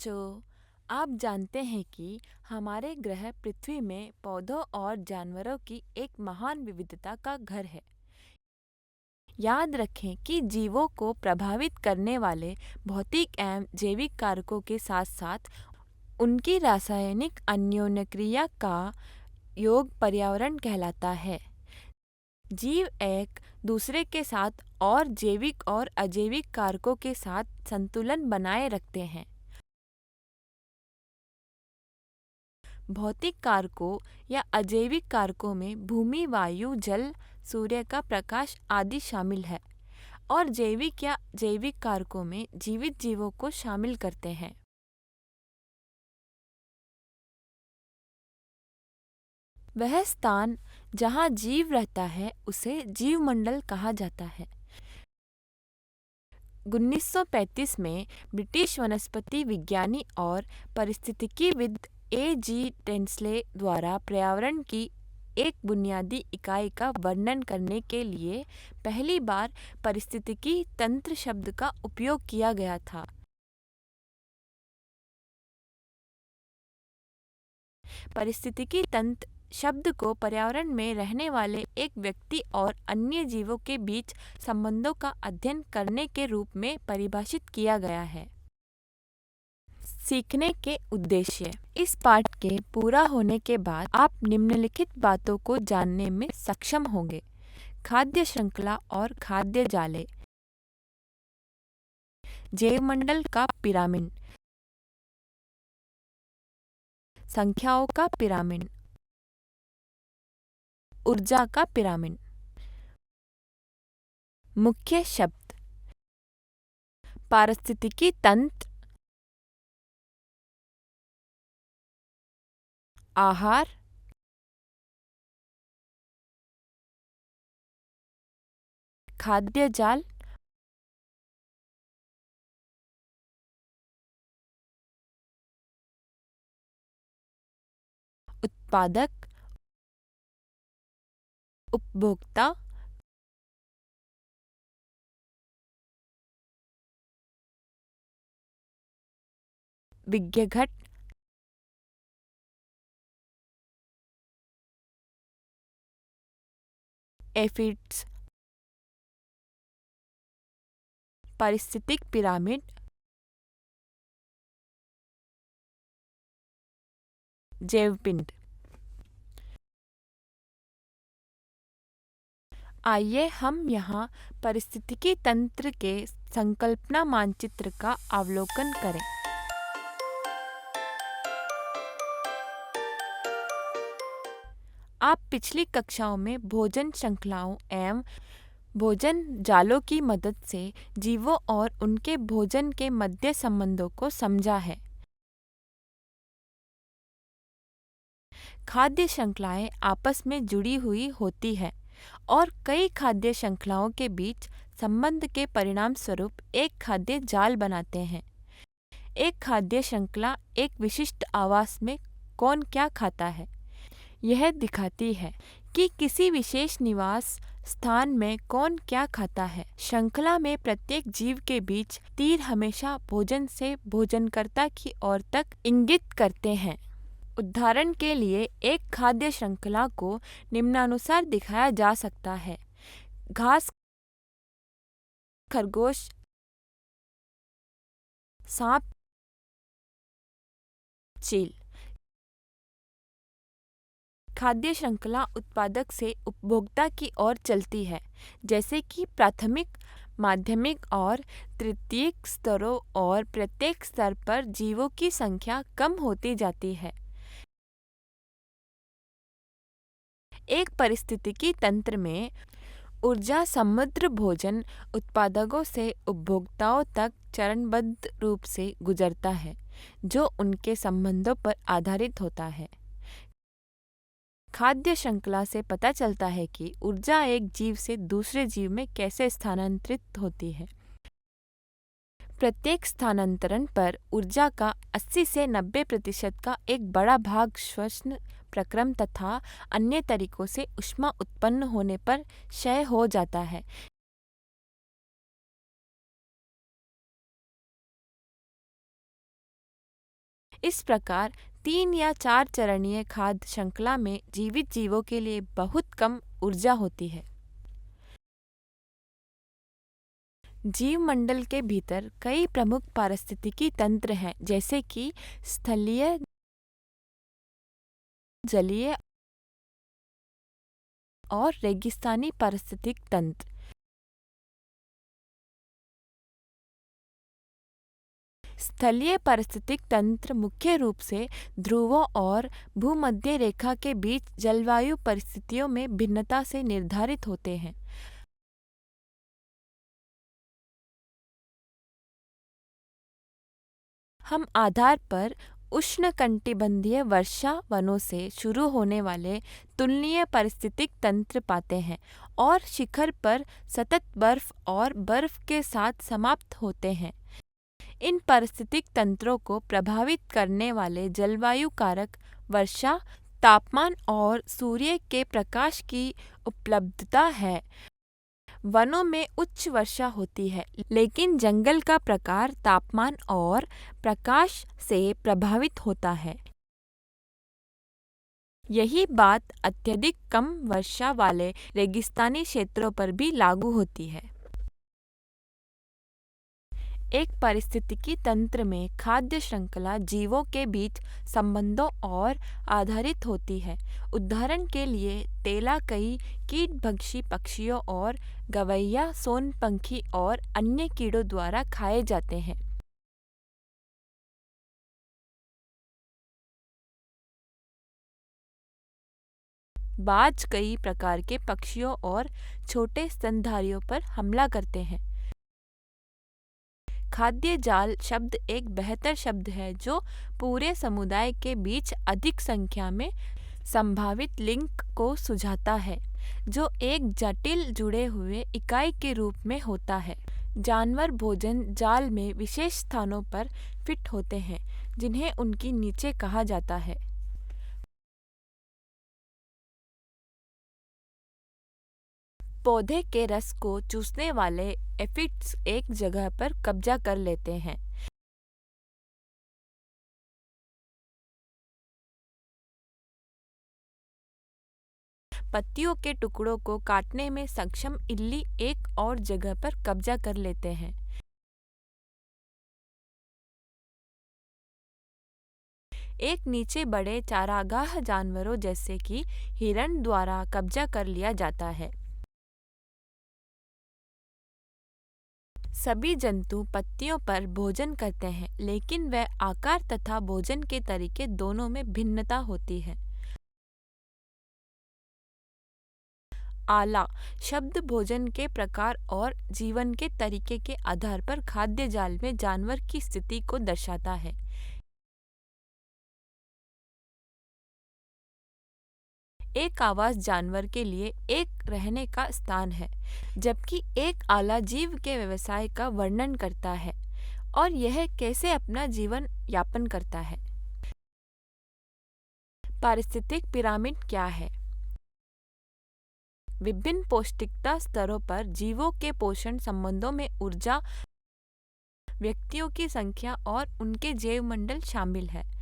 बच्चों, आप जानते हैं कि हमारे ग्रह पृथ्वी में पौधों और जानवरों की एक महान विविधता का घर है। याद रखें कि जीवों को प्रभावित करने वाले भौतिक एवं जैविक कारकों के साथ-साथ उनकी रासायनिक अन्योन्यक्रिया का योग पर्यावरण कहलाता है। जीव एक दूसरे के साथ और जैविक और अजैविक कारकों के साथ संतुलन बनाए रखते हैं। भौतिक कारकों या अजैविक कारकों में भूमि, वायु, जल, सूर्य का प्रकाश आदि शामिल है और जैविक या जैविक कारकों में जीवित जीवों को शामिल करते हैं। वह स्थान जहाँ जीव रहता है उसे जीवमंडल कहा जाता है। 1935 में ब्रिटिश वनस्पति विज्ञानी और पारिस्थितिकीविद A.G. टेंसले द्वारा पर्यावरण की एक बुनियादी इकाई का वर्णन करने के लिए पहली बार पारिस्थितिकी तंत्र शब्द का उपयोग किया गया था। पारिस्थितिकी तंत्र शब्द को पर्यावरण में रहने वाले एक व्यक्ति और अन्य जीवों के बीच संबंधों का अध्ययन करने के रूप में परिभाषित किया गया है। सीखने के उद्देश्य। इस पाठ के पूरा होने के बाद आप निम्नलिखित बातों को जानने में सक्षम होंगे। खाद्य श्रृंखला और खाद्य जाले, जैवमंडल का पिरामिड, संख्याओं का पिरामिड, ऊर्जा का पिरामिड। मुख्य शब्द: पारिस्थितिकी तंत्र, आहार, खाद्य जाल, उत्पादक, उपभोक्ता, विज्ञघट, एफिड्स, पारिस्थितिक पिरामिड, जैवपिंड। आइए हम यहाँ पारिस्थितिकी तंत्र के संकल्पना मानचित्र का अवलोकन करें। आप पिछली कक्षाओं में भोजन श्रृंखलाओं एवं भोजन जालों की मदद से जीवों और उनके भोजन के मध्य संबंधों को समझा है। खाद्य श्रृंखलाएं आपस में जुड़ी हुई होती है और कई खाद्य श्रृंखलाओं के बीच संबंध के परिणाम स्वरूप एक खाद्य जाल बनाते हैं। एक खाद्य श्रृंखला एक विशिष्ट आवास में कौन क्या खाता है, यह दिखाती है कि किसी विशेष निवास स्थान में कौन क्या खाता है। श्रृंखला में प्रत्येक जीव के बीच तीर हमेशा भोजन से भोजनकर्ता की ओर तक इंगित करते हैं। उदाहरण के लिए एक खाद्य श्रृंखला को निम्नानुसार दिखाया जा सकता है: घास, खरगोश, सांप, चील। खाद्य श्रृंखला उत्पादक से उपभोक्ता की ओर चलती है, जैसे कि प्राथमिक, माध्यमिक और तृतीयक स्तरों, और प्रत्येक स्तर पर जीवों की संख्या कम होती जाती है। एक पारिस्थितिकी तंत्र में ऊर्जा समृद्ध भोजन उत्पादकों से उपभोक्ताओं तक चरणबद्ध रूप से गुजरता है, जो उनके संबंधों पर आधारित होता है। खाद्य श्रृंखला से पता चलता है कि ऊर्जा एक जीव से दूसरे जीव में कैसे स्थानांतरित होती है। प्रत्येक स्थानांतरण पर ऊर्जा का 80 से 90% का एक बड़ा भाग श्वसन प्रक्रम तथा अन्य तरीकों से ऊष्मा उत्पन्न होने पर क्षय हो जाता है। इस प्रकार 3 या 4 चरणीय खाद्य श्रृंखला में जीवित जीवों के लिए बहुत कम ऊर्जा होती है। जीव मंडल के भीतर कई प्रमुख पारिस्थितिकी तंत्र हैं, जैसे कि स्थलीय, जलीय और रेगिस्तानी पारिस्थितिक तंत्र। स्थलीय पारिस्थितिक तंत्र मुख्य रूप से ध्रुवों और भूमध्य रेखा के बीच जलवायु परिस्थितियों में भिन्नता से निर्धारित होते हैं। हम आधार पर उष्णकटिबंधीय वर्षा वनों से शुरू होने वाले तुलनीय पारिस्थितिक तंत्र पाते हैं और शिखर पर सतत बर्फ और बर्फ के साथ समाप्त होते हैं। इन पारिस्थितिक तंत्रों को प्रभावित करने वाले जलवायु कारक वर्षा, तापमान और सूर्य के प्रकाश की उपलब्धता है। वनों में उच्च वर्षा होती है, लेकिन जंगल का प्रकार तापमान और प्रकाश से प्रभावित होता है। यही बात अत्यधिक कम वर्षा वाले रेगिस्तानी क्षेत्रों पर भी लागू होती है। एक पारिस्थितिकी तंत्र में खाद्य श्रृंखला जीवों के बीच संबंधों और आधारित होती है। उदाहरण के लिए तेलाकई कीटभक्षी पक्षियों और गवैया, सोनपंखी और अन्य कीड़ों द्वारा खाए जाते हैं। बाज कई प्रकार के पक्षियों और छोटे स्तनधारियों पर हमला करते हैं। खाद्य जाल शब्द एक बेहतर शब्द है जो पूरे समुदाय के बीच अधिक संख्या में संभावित लिंक को सुझाता है, जो एक जटिल जुड़े हुए इकाई के रूप में होता है। जानवर भोजन जाल में विशेष स्थानों पर फिट होते हैं, जिन्हें उनकी नीचे कहा जाता है। पौधे के रस को चूसने वाले एफिड्स एक जगह पर कब्जा कर लेते हैं। पत्तियों के टुकड़ों को काटने में सक्षम इल्ली एक और जगह पर कब्जा कर लेते हैं। एक नीचे बड़े चारागाह जानवरों जैसे कि हिरण द्वारा कब्जा कर लिया जाता है। सभी जंतु पत्तियों पर भोजन करते हैं, लेकिन वह आकार तथा भोजन के तरीके दोनों में भिन्नता होती है। आला शब्द भोजन के प्रकार और जीवन के तरीके के आधार पर खाद्य जाल में जानवर की स्थिति को दर्शाता है। एक आवास जानवर के लिए एक रहने का स्थान है, जबकि एक आला जीव के व्यवसाय का वर्णन करता है और यह कैसे अपना जीवन यापन करता है। पारिस्थितिक पिरामिड क्या है? विभिन्न पौष्टिकता स्तरों पर जीवों के पोषण संबंधों में ऊर्जा, व्यक्तियों की संख्या और उनके जैवमंडल शामिल है।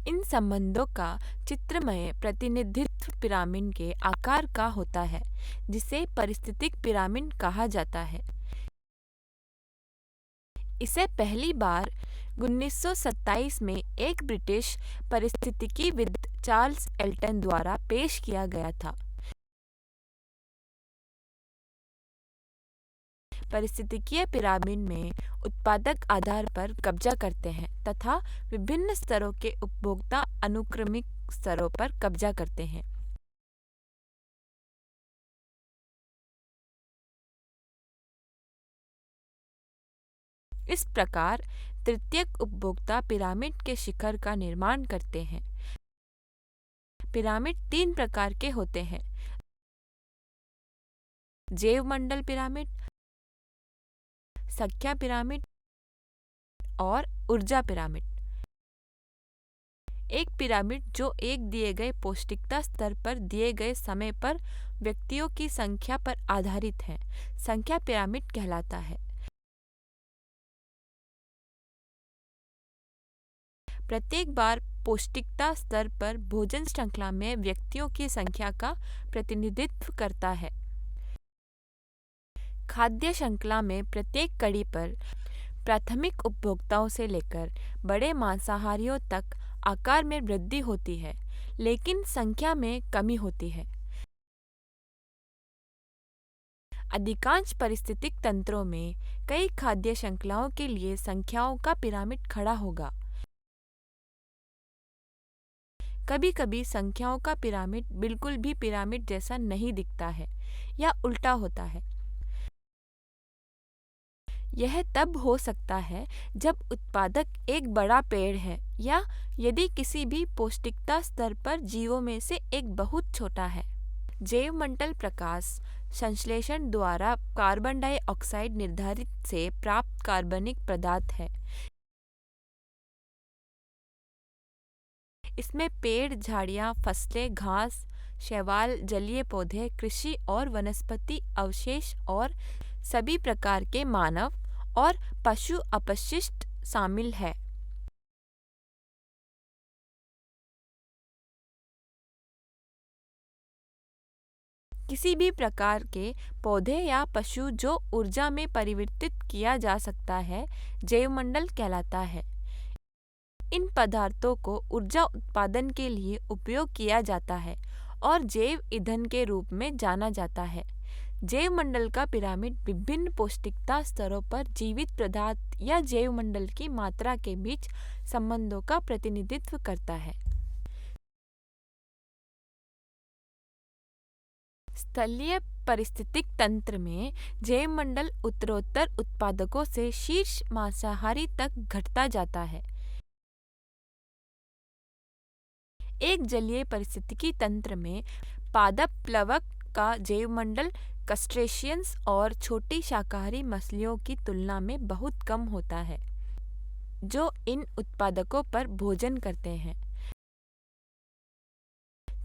इन संबंधों का चित्रमय प्रतिनिधित्व पिरामिड के आकार का होता है, जिसे पारिस्थितिक पिरामिड कहा जाता है। इसे पहली बार 1927 में एक ब्रिटिश पारिस्थितिकीविद चार्ल्स एल्टन द्वारा पेश किया गया था। पारिस्थितिकीय पिरामिड में उत्पादक आधार पर कब्जा करते हैं तथा विभिन्न स्तरों के उपभोक्ता अनुक्रमिक स्तरों पर कब्जा करते हैं। इस प्रकार तृतीयक उपभोक्ता पिरामिड के शिखर का निर्माण करते हैं। पिरामिड 3 प्रकार के होते हैं: जैवमंडल पिरामिड, संख्या पिरामिड और ऊर्जा पिरामिड। एक पिरामिड जो एक दिए गए पौष्टिकता स्तर पर दिए गए समय पर व्यक्तियों की संख्या पर आधारित है, संख्या पिरामिड कहलाता है। प्रत्येक बार पौष्टिकता स्तर पर भोजन श्रृंखला में व्यक्तियों की संख्या का प्रतिनिधित्व करता है। खाद्य श्रृंखला में प्रत्येक कड़ी पर प्राथमिक उपभोक्ताओं से लेकर बड़े मांसाहारियों तक आकार में वृद्धि होती है, लेकिन संख्या में कमी होती है। अधिकांश पारिस्थितिक तंत्रों में कई खाद्य श्रृंखलाओं के लिए संख्याओं का पिरामिड खड़ा होगा। कभी कभी संख्याओं का पिरामिड बिल्कुल भी पिरामिड जैसा नहीं दिखता है या उल्टा होता है। यह तब हो सकता है जब उत्पादक एक बड़ा पेड़ है या यदि किसी भी पौष्टिकता स्तर पर जीवों में से एक बहुत छोटा है। जैवमंडल प्रकाश संश्लेषण द्वारा कार्बन डाइऑक्साइड निर्धारित से प्राप्त कार्बनिक पदार्थ है। इसमें पेड़, झाड़ियाँ, फसलें, घास, शैवाल, जलीय पौधे, कृषि और वनस्पति अवशेष और सभी प्रकार के मानव और पशु अपशिष्ट शामिल है। किसी भी प्रकार के पौधे या पशु जो ऊर्जा में परिवर्तित किया जा सकता है, जैवमंडल कहलाता है। इन पदार्थों को ऊर्जा उत्पादन के लिए उपयोग किया जाता है और जैव ईंधन के रूप में जाना जाता है। जैवमंडल का पिरामिड विभिन्न पौष्टिकता स्तरों पर जीवित पदार्थ या जैवमंडल की मात्रा के बीच संबंधों का प्रतिनिधित्व करता है। स्थलीय पारिस्थितिक तंत्र में जैवमंडल उत्तरोत्तर उत्पादकों से शीर्ष मांसाहारी तक घटता जाता है। एक जलीय पारिस्थितिकी तंत्र में पादप प्लवक का जैवमंडल क्रस्टेशियंस और छोटी शाकाहारी मछलियों की तुलना में बहुत कम होता है, जो इन उत्पादकों पर भोजन करते हैं।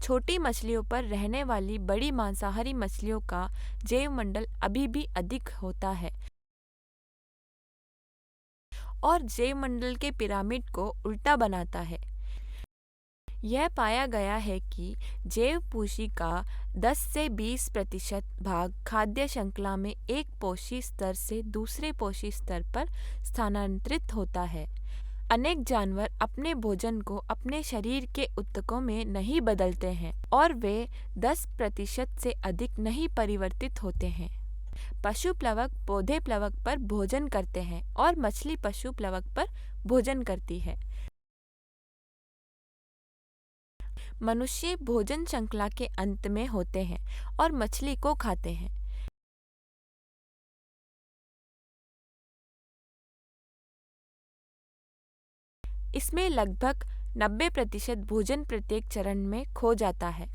छोटी मछलियों पर रहने वाली बड़ी मांसाहारी मछलियों का जैवमंडल अभी भी अधिक होता है और जैवमंडल के पिरामिड को उल्टा बनाता है। यह पाया गया है कि जैवपूषी का 10 से 20% भाग खाद्य श्रृंखला में एक पोषी स्तर से दूसरे पोषी स्तर पर स्थानांतरित होता है। अनेक जानवर अपने भोजन को अपने शरीर के ऊतकों में नहीं बदलते हैं और वे 10% से अधिक नहीं परिवर्तित होते हैं। पशु प्लवक पौधे प्लवक पर भोजन करते हैं और मछली पशु प्लवक पर भोजन करती है। मनुष्य भोजन श्रृंखला के अंत में होते हैं और मछली को खाते हैं। इसमें लगभग 90% भोजन प्रत्येक चरण में खो जाता है।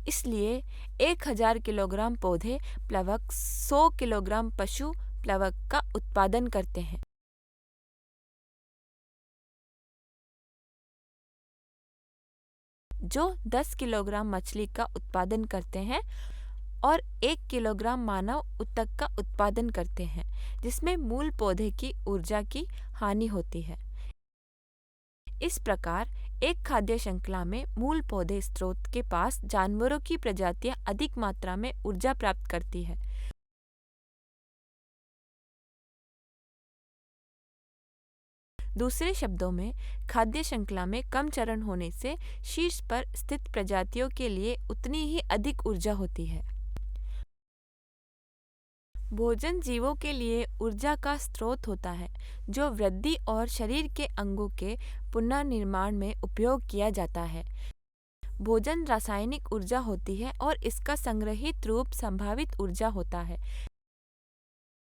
इसलिए 1000 किलोग्राम पौधे प्लवक 100 किलोग्राम पशु प्लवक का उत्पादन करते हैं। जो 10 किलोग्राम मछली का उत्पादन करते हैं और 1 किलोग्राम मानव ऊतक का उत्पादन करते हैं, जिसमें मूल पौधे की ऊर्जा की हानि होती है। इस प्रकार एक खाद्य श्रृंखला में मूल पौधे स्रोत के पास जानवरों की प्रजातियां अधिक मात्रा में ऊर्जा प्राप्त करती है। दूसरे शब्दों में, खाद्य श्रृंखला में कम चरण होने से शीर्ष पर स्थित प्रजातियों के लिए उतनी ही अधिक ऊर्जा होती है। भोजन जीवों के लिए ऊर्जा का स्रोत होता है, जो वृद्धि और शरीर के अंगों के पुनर्निर्माण में उपयोग किया जाता है। भोजन रासायनिक ऊर्जा होती है और इसका संग्रहित रूप संभावित ऊर्जा होता है।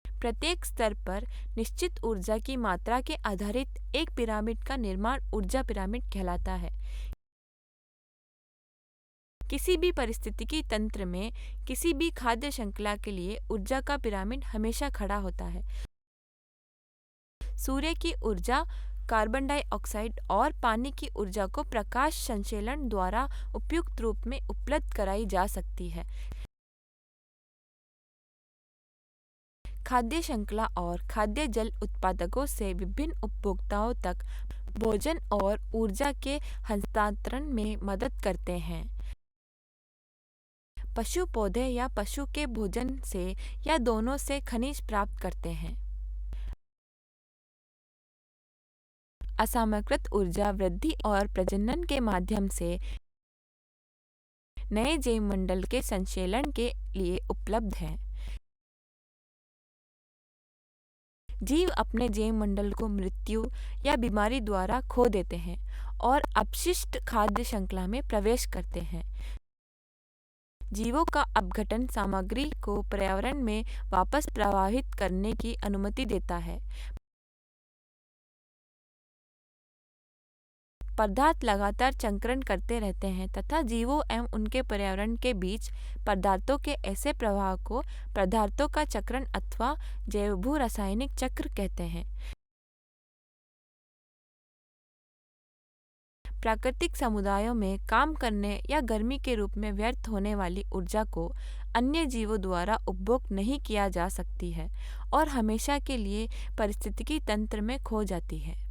प्रत्येक स्तर पर निश्चित ऊर्जा की मात्रा के आधारित एक पिरामिड का निर्माण ऊर्जा पिरामिड कहलाता है। किसी भी पारिस्थितिकी तंत्र में किसी भी खाद्य श्रृंखला के लिए ऊर्जा का पिरामिड हमेशा खड़ा होता है। सूर्य की ऊर्जा, कार्बन डाइऑक्साइड और पानी की ऊर्जा को प्रकाश संश्लेषण द्वारा उपयुक्त रूप में उपलब्ध कराई जा सकती है। खाद्य श्रृंखला और खाद्य जल उत्पादकों से विभिन्न उपभोक्ताओं तक भोजन और ऊर्जा के हस्तांतरण में मदद करते हैं। पशु पौधे या पशु के भोजन से या दोनों से खनिज प्राप्त करते हैं। असमकृत ऊर्जा वृद्धि और प्रजनन के माध्यम से नए जैवमंडल के संश्लेषण के लिए उपलब्ध है। जीव अपने जैवमंडल को मृत्यु या बीमारी द्वारा खो देते हैं और अपशिष्ट खाद्य श्रृंखला में प्रवेश करते हैं। जीवों का अपघटन सामग्री को पर्यावरण में वापस प्रवाहित करने की अनुमति देता है। पदार्थ लगातार चक्रण करते रहते हैं तथा जीवों एवं उनके पर्यावरण के बीच पदार्थों के ऐसे प्रवाह को पदार्थों का चक्रण अथवा जैवभू रासायनिक चक्र कहते हैं। प्राकृतिक समुदायों में काम करने या गर्मी के रूप में व्यर्थ होने वाली ऊर्जा को अन्य जीवों द्वारा उपभोग नहीं किया जा सकती है और हमेशा के लिए पारिस्थितिकी तंत्र में खो जाती है।